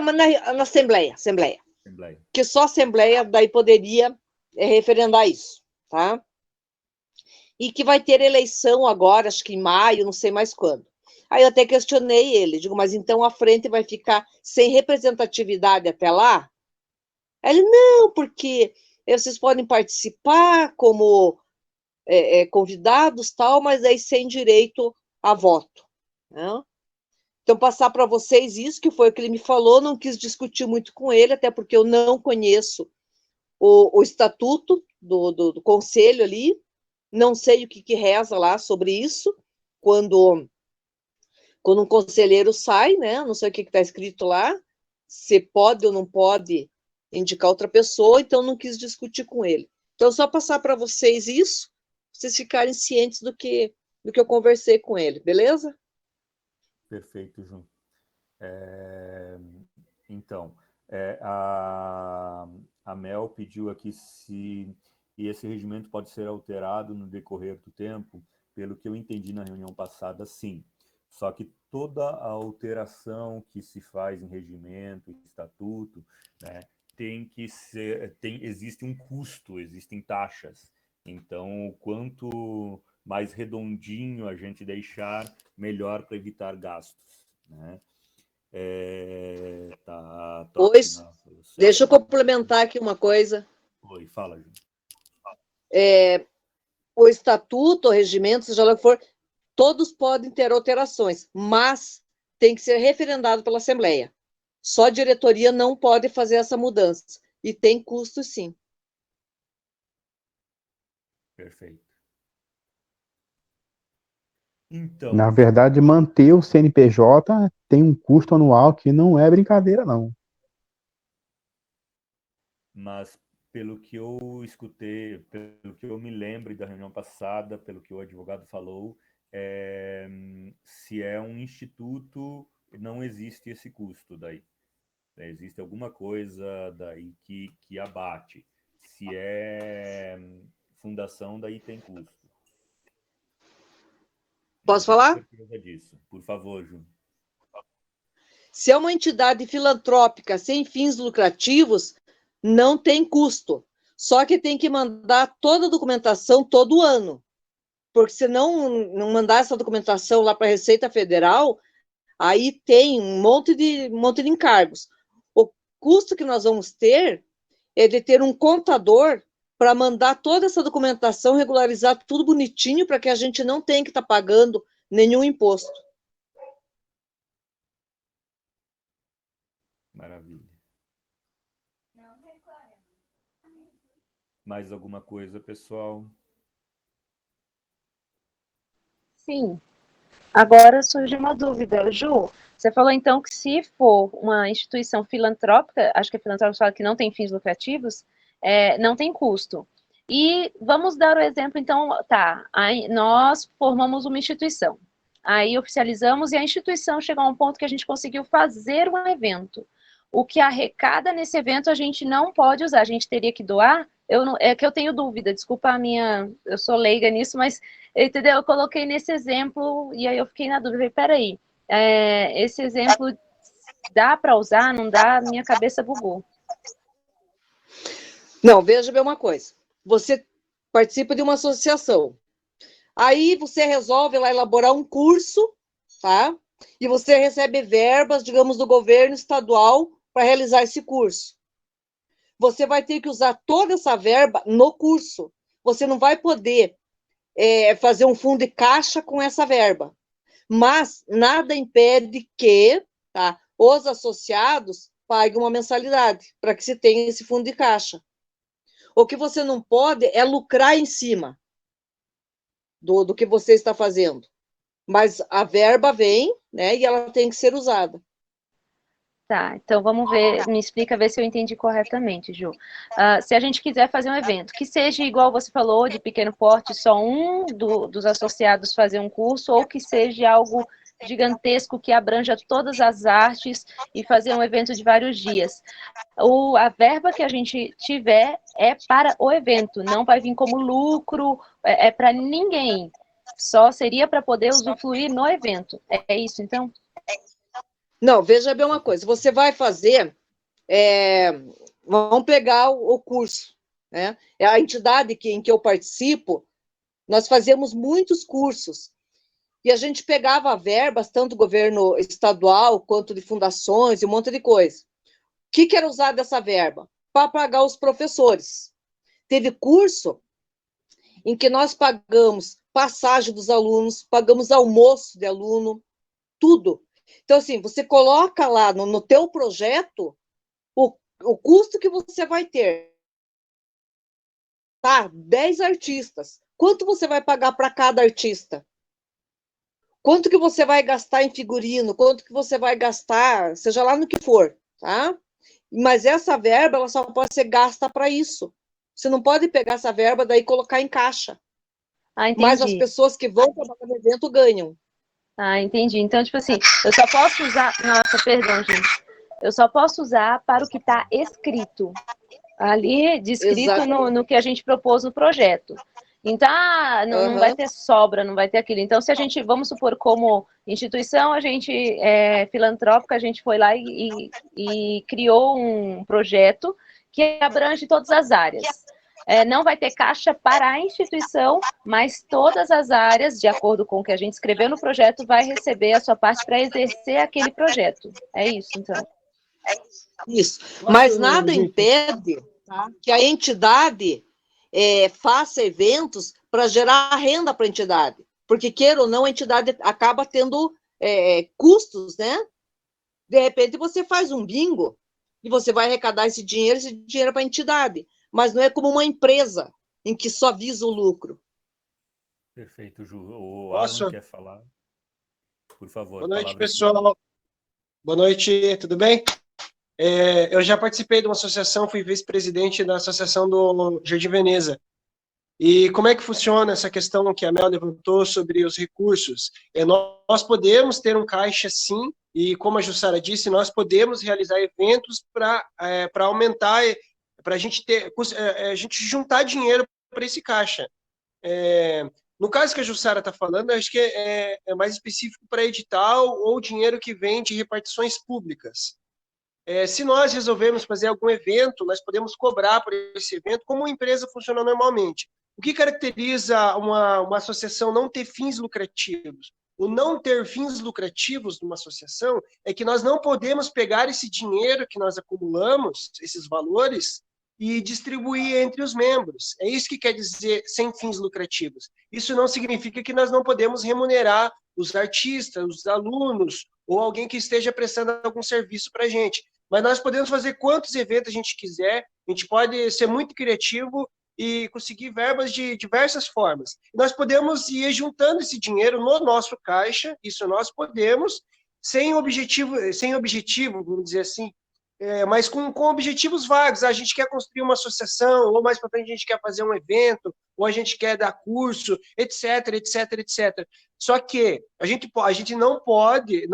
Mas na Assembleia. Que só a Assembleia daí poderia referendar isso, tá? E que vai ter eleição agora, acho que em maio, não sei mais quando. Aí eu até questionei ele, digo, mas então a frente vai ficar sem representatividade até lá? Aí ele, não, porque vocês podem participar como convidados, tal, mas aí sem direito a voto, né? Então, passar para vocês isso, que foi o que ele me falou, não quis discutir muito com ele, até porque eu não conheço o estatuto do conselho ali, não sei o que reza lá sobre isso, quando um conselheiro sai, né, não sei o que está escrito lá, se pode ou não pode indicar outra pessoa, então não quis discutir com ele. Então, só passar para vocês isso, vocês ficarem cientes do que eu conversei com ele, beleza? Perfeito, João. Então, a Mel pediu aqui se esse regimento pode ser alterado no decorrer do tempo. Pelo que eu entendi na reunião passada, sim. Só que toda a alteração que se faz em regimento, estatuto, né, existe um custo, existem taxas. Então, quanto mais redondinho a gente deixar, melhor para evitar gastos, né? Pois, deixa eu complementar aqui uma coisa. Oi, fala, Ju. O estatuto, o regimento, seja lá o que for, todos podem ter alterações, mas tem que ser referendado pela Assembleia. Só a diretoria não pode fazer essa mudança. E tem custo, sim. Perfeito. Então, Na verdade, manter o CNPJ tem um custo anual que não é brincadeira, não. mas pelo que eu escutei, pelo que eu me lembro da reunião passada, pelo que o advogado falou, se é um instituto, não existe esse custo daí. Existe alguma coisa daí que abate. Se é fundação, daí tem custo. Posso Não tenho falar? certeza disso. Por favor, Ju. Se é uma entidade filantrópica sem fins lucrativos, não tem custo. Só que tem que mandar toda a documentação todo ano. Porque se não mandar essa documentação lá para a Receita Federal, aí tem um monte de encargos. O custo que nós vamos ter é de ter um contador para mandar toda essa documentação, regularizar tudo bonitinho, para que a gente não tenha que estar pagando nenhum imposto. Maravilha. Mais alguma coisa, pessoal? Sim. Agora surge uma dúvida. Ju, você falou então que se for uma instituição filantrópica, acho que a filantrópica fala que não tem fins lucrativos, não tem custo. E vamos dar o exemplo, então, tá, aí nós formamos uma instituição, aí oficializamos e a instituição chegou a um ponto que a gente conseguiu fazer um evento. O que arrecada nesse evento a gente não pode usar, a gente teria que doar? É que eu tenho dúvida, desculpa a minha, eu sou leiga nisso, mas entendeu? Eu coloquei nesse exemplo e aí eu fiquei na dúvida. Peraí, esse exemplo dá para usar? Não dá? Minha cabeça bugou. Não, veja bem uma coisa. Você participa de uma associação. Aí você resolve lá elaborar um curso, tá? E você recebe verbas, digamos, do governo estadual para realizar esse curso. Você vai ter que usar toda essa verba no curso. Você não vai poder fazer um fundo de caixa com essa verba. Mas nada impede que, tá, os associados paguem uma mensalidade para que se tenha esse fundo de caixa. O que você não pode é lucrar em cima do que você está fazendo. Mas a verba vem, né, e ela tem que ser usada. Tá, então vamos ver, me explica, ver se eu entendi corretamente, Ju. Se a gente quiser fazer um evento, que seja igual você falou, de pequeno porte, só um dos associados fazer um curso, ou que seja algo gigantesco que abranja todas as artes e fazer um evento de vários dias. A verba que a gente tiver é para o evento, não vai vir como lucro, é para ninguém. Só seria para poder usufruir no evento. É isso, então? Não, veja bem uma coisa, você vai fazer, vamos pegar o curso, né? A entidade em que eu participo, nós fazemos muitos cursos, e a gente pegava verbas, tanto do governo estadual, quanto de fundações, e um monte de coisa. O que era usado dessa verba? Para pagar os professores. Teve curso em que nós pagamos passagem dos alunos, pagamos almoço de aluno, tudo. Então, assim, você coloca lá no teu projeto o custo que você vai ter. Tá? 10 artistas. Quanto você vai pagar para cada artista? Quanto que você vai gastar em figurino? Quanto que você vai gastar, seja lá no que for, tá? Mas essa verba, ela só pode ser gasta para isso. Você não pode pegar essa verba daí e colocar em caixa. Entendi. Mas as pessoas que vão trabalhar no evento ganham. Entendi. Então, tipo assim, eu só posso usar. Nossa, perdão, gente. Eu só posso usar para o que está escrito. Ali, descrito no que a gente propôs no projeto. Então, não vai ter sobra, não vai ter aquilo. Então, se a gente, vamos supor, como instituição, a gente filantrópica, a gente foi lá e criou um projeto que abrange todas as áreas. Não vai ter caixa para a instituição, mas todas as áreas, de acordo com o que a gente escreveu no projeto, vai receber a sua parte para exercer aquele projeto. É isso, então. Isso. Mas nada impede que a entidade faça eventos para gerar renda para a entidade. Porque, queira ou não, a entidade acaba tendo custos, né? De repente você faz um bingo e você vai arrecadar esse dinheiro para a entidade, mas não é como uma empresa em que só visa o lucro. Perfeito, Ju. O Alan Posso? quer falar? Por favor, Boa noite, palavra é sua. pessoal. Boa noite, tudo bem? Eu já participei de uma associação, fui vice-presidente da associação do Jardim Veneza. E como é que funciona essa questão que a Mel levantou sobre os recursos? Nós podemos ter um caixa, sim, e como a Jussara disse, nós podemos realizar eventos para aumentar, para a gente juntar dinheiro para esse caixa. No caso que a Jussara está falando, acho que é mais específico para edital ou dinheiro que vem de repartições públicas. Se nós resolvermos fazer algum evento, nós podemos cobrar por esse evento como uma empresa funciona normalmente. O que caracteriza uma associação não ter fins lucrativos? O não ter fins lucrativos numa associação é que nós não podemos pegar esse dinheiro que nós acumulamos, esses valores, e distribuir entre os membros. É isso que quer dizer sem fins lucrativos. Isso não significa que nós não podemos remunerar os artistas, os alunos, ou alguém que esteja prestando algum serviço para a gente. Mas nós podemos fazer quantos eventos a gente quiser, a gente pode ser muito criativo e conseguir verbas de diversas formas. Nós podemos ir juntando esse dinheiro no nosso caixa, isso nós podemos, sem objetivo, vamos dizer assim, mas com objetivos vagos. A gente quer construir uma associação, ou mais para frente a gente quer fazer um evento, ou a gente quer dar curso, etc, etc, etc. Só que a gente não pode...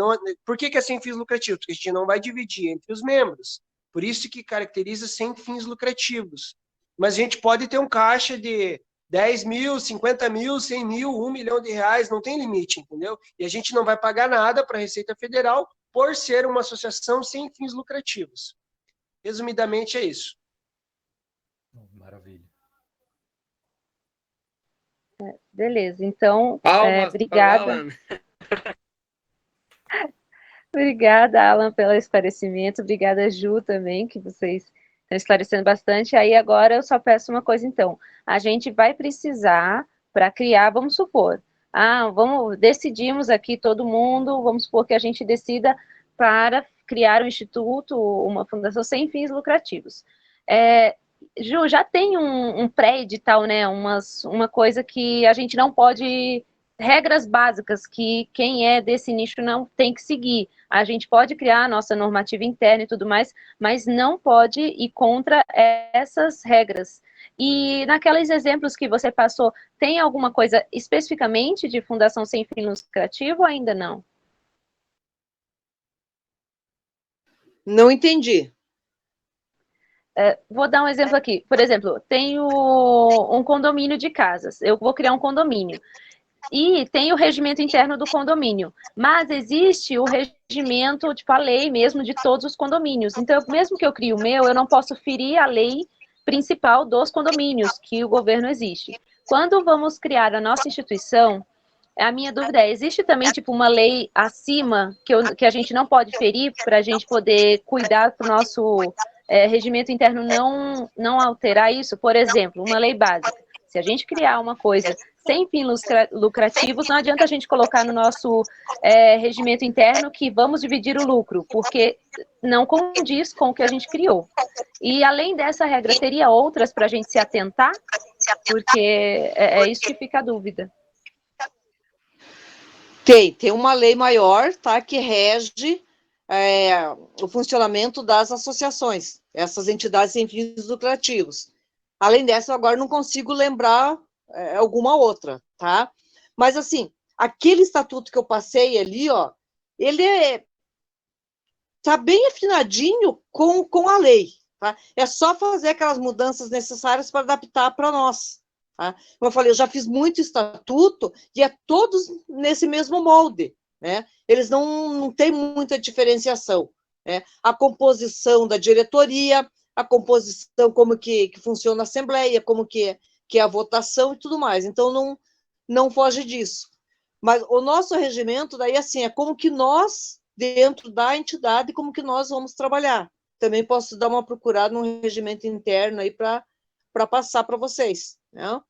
Por que é sem fins lucrativos? Porque a gente não vai dividir entre os membros. Por isso que caracteriza sem fins lucrativos. Mas a gente pode ter um caixa de 10 mil, 50 mil, 100 mil, 1 milhão de reais, não tem limite, entendeu? E a gente não vai pagar nada para a Receita Federal por ser uma associação sem fins lucrativos. Resumidamente, é isso. Maravilha. Beleza, então, Palmas obrigada. para o Alan. Obrigada, Alan, pelo esclarecimento. Obrigada, Ju, também, que vocês estão esclarecendo bastante. Aí agora eu só peço uma coisa, então. A gente vai precisar, para criar, vamos supor, decidimos aqui todo mundo, vamos supor que a gente decida para criar um instituto, uma fundação sem fins lucrativos. Ju, já tem um pré-edital, né? Uma coisa que a gente não pode... Regras básicas que quem é desse nicho não tem que seguir. A gente pode criar a nossa normativa interna e tudo mais, mas não pode ir contra essas regras. E naqueles exemplos que você passou, tem alguma coisa especificamente de fundação sem fim lucrativo ou ainda não? Não entendi. Vou dar um exemplo aqui. Por exemplo, tenho um condomínio de casas. Eu vou criar um condomínio. E tem o regimento interno do condomínio, mas existe o regimento, tipo a lei mesmo de todos os condomínios. Então, mesmo que eu crie o meu, eu não posso ferir a lei principal dos condomínios, que o governo existe. Quando vamos criar a nossa instituição, a minha dúvida é, existe também tipo uma lei acima que a gente não pode ferir para a gente poder cuidar para o nosso regimento interno não alterar isso? Por exemplo, uma lei básica. Se a gente criar uma coisa sem fins lucrativos, não adianta a gente colocar no nosso regimento interno que vamos dividir o lucro, porque não condiz com o que a gente criou. E além dessa regra, teria outras para a gente se atentar? Porque é isso que fica a dúvida. Tem uma lei maior, tá, que rege o funcionamento das associações, essas entidades sem fins lucrativos. Além dessa, eu agora não consigo lembrar alguma outra, tá? Mas, assim, aquele estatuto que eu passei ali, ó, ele tá bem afinadinho com a lei, tá? É só fazer aquelas mudanças necessárias para adaptar para nós, tá? Como eu falei, eu já fiz muito estatuto e é todos nesse mesmo molde, né? Eles não têm muita diferenciação, né? A composição da diretoria, a composição, como que funciona a assembleia, como que é a votação e tudo mais. Então, não foge disso. Mas o nosso regimento, daí, assim, é como que nós, dentro da entidade, como que nós vamos trabalhar. Também posso dar uma procurada no regimento interno aí para passar para vocês, né?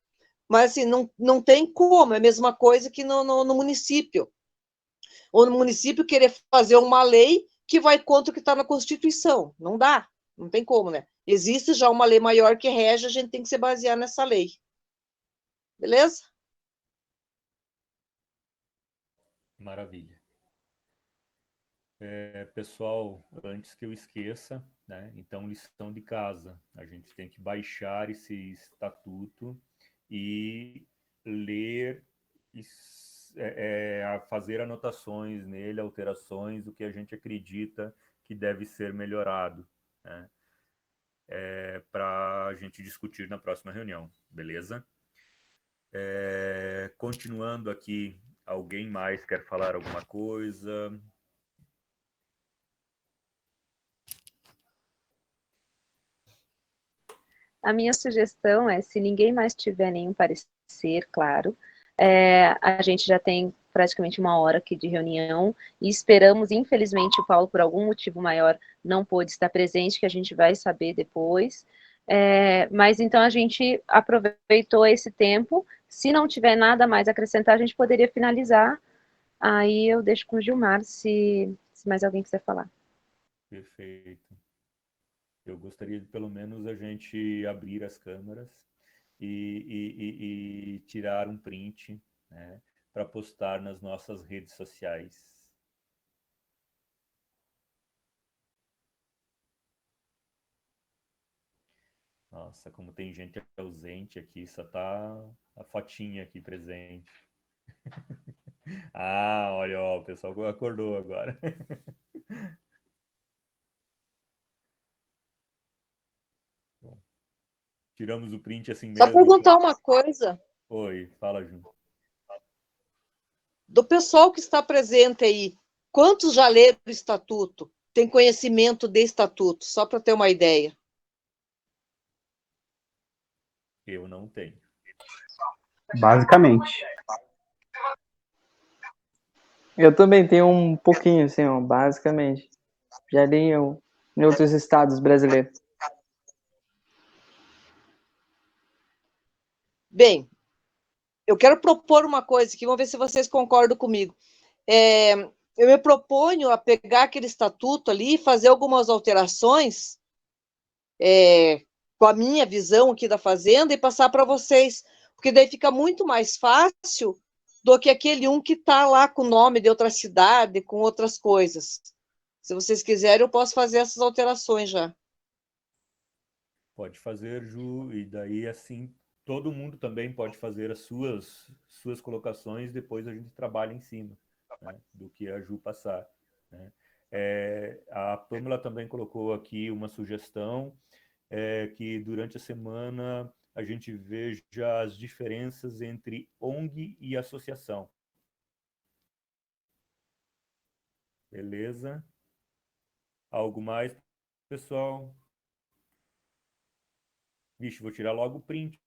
Mas, assim, não tem como, é a mesma coisa que no município. ou no município querer fazer uma lei que vai contra o que está na Constituição. Não dá, não tem como, né? Existe já uma lei maior que rege, a gente tem que se basear nessa lei. Beleza? Maravilha. Pessoal, antes que eu esqueça, né? Então, lição de casa. A gente tem que baixar esse estatuto e ler e fazer anotações nele, alterações do que a gente acredita que deve ser melhorado, né? Para a gente discutir na próxima reunião, beleza? Continuando aqui, alguém mais quer falar alguma coisa? A minha sugestão é, se ninguém mais tiver nenhum parecer, claro, a gente já tem praticamente 1 hora aqui de reunião e esperamos, infelizmente, o Paulo, por algum motivo maior, não pôde estar presente, que a gente vai saber depois. Mas então a gente aproveitou esse tempo. Se não tiver nada mais a acrescentar, a gente poderia finalizar. Aí eu deixo com o Gilmar, se mais alguém quiser falar. Perfeito. Eu gostaria de, pelo menos, a gente abrir as câmeras e tirar um print, né, para postar nas nossas redes sociais. Nossa, como tem gente ausente aqui, só tá a fotinha aqui presente. Ah, olha, ó, o pessoal acordou agora. Bom, tiramos o print assim Só mesmo. perguntar uma coisa. Oi, fala, Ju. Do pessoal que está presente aí, quantos já leram o estatuto? Tem conhecimento de estatuto? Só para ter uma ideia. Eu não tenho. Basicamente. Eu também tenho um pouquinho, assim, ó, basicamente. Já li em outros estados brasileiros. Bem, eu quero propor uma coisa aqui, vamos ver se vocês concordam comigo. Eu me proponho a pegar aquele estatuto ali, fazer algumas alterações com a minha visão aqui da Fazenda e passar para vocês, porque daí fica muito mais fácil do que aquele que está lá com o nome de outra cidade, com outras coisas. Se vocês quiserem, eu posso fazer essas alterações já. Pode fazer, Ju, e daí assim todo mundo também pode fazer as suas colocações, depois a gente trabalha em cima, né, do que a Ju passar, né? A Pâmela também colocou aqui uma sugestão, que durante a semana a gente veja as diferenças entre ONG e associação. Beleza? Algo mais, pessoal? Vixe, vou tirar logo o print.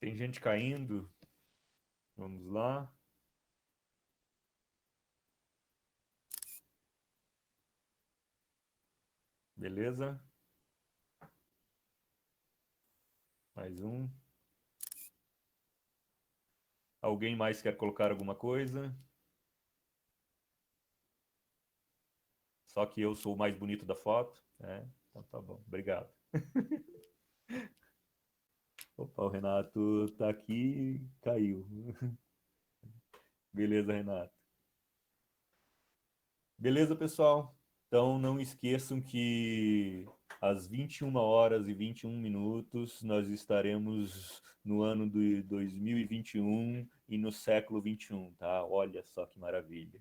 Tem gente caindo. Vamos lá. Beleza? Mais um. Alguém mais quer colocar alguma coisa? Só que eu sou o mais bonito da foto, né? Então tá bom, obrigado. Opa, o Renato tá aqui e caiu. Beleza, Renato. Beleza, pessoal? Então não esqueçam que às 21h21 nós estaremos no ano de 2021 e no século 21, tá? Olha só que maravilha.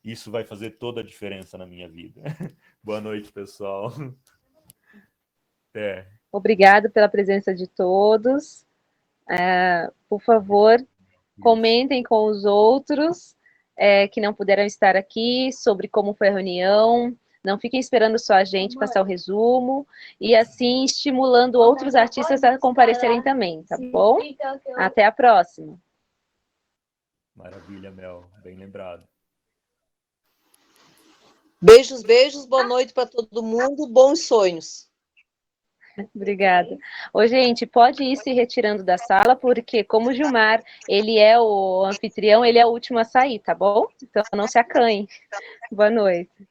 Isso vai fazer toda a diferença na minha vida. Boa noite, pessoal. Até. Obrigado pela presença de todos. Por favor, comentem com os outros que não puderam estar aqui sobre como foi a reunião. Não fiquem esperando só a gente passar o resumo. E assim estimulando outros artistas a comparecerem também, tá bom? Até a próxima. Maravilha, Mel. Bem lembrado. Beijos, beijos. Boa noite para todo mundo. Bons sonhos. Obrigada. Ô, gente, pode ir se retirando da sala, porque como o Gilmar, ele é o anfitrião, ele é o último a sair, tá bom? Então não se acanhe. Boa noite.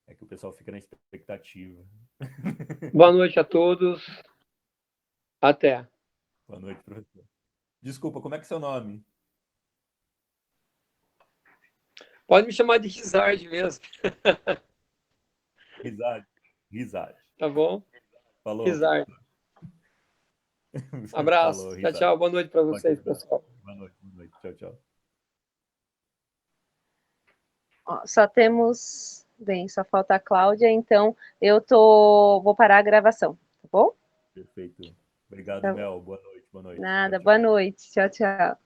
É que o pessoal fica na expectativa. Boa noite a todos. Até. Boa noite, professor. Desculpa, como é que é seu nome? Pode me chamar de Rizard mesmo, Risade. Risade. tá bom? Falou. Rizard. Abraço. Falou, Tchau, Risade. tchau. Boa noite para Pode vocês, ficar. pessoal. Boa noite, boa noite. Tchau, tchau. Ó, só temos... Bem, só falta a Cláudia, então vou parar a gravação, tá bom? Perfeito. Obrigado, Tá. Mel. Boa noite, boa noite. Nada, Tchau, tchau. boa noite. Tchau, tchau.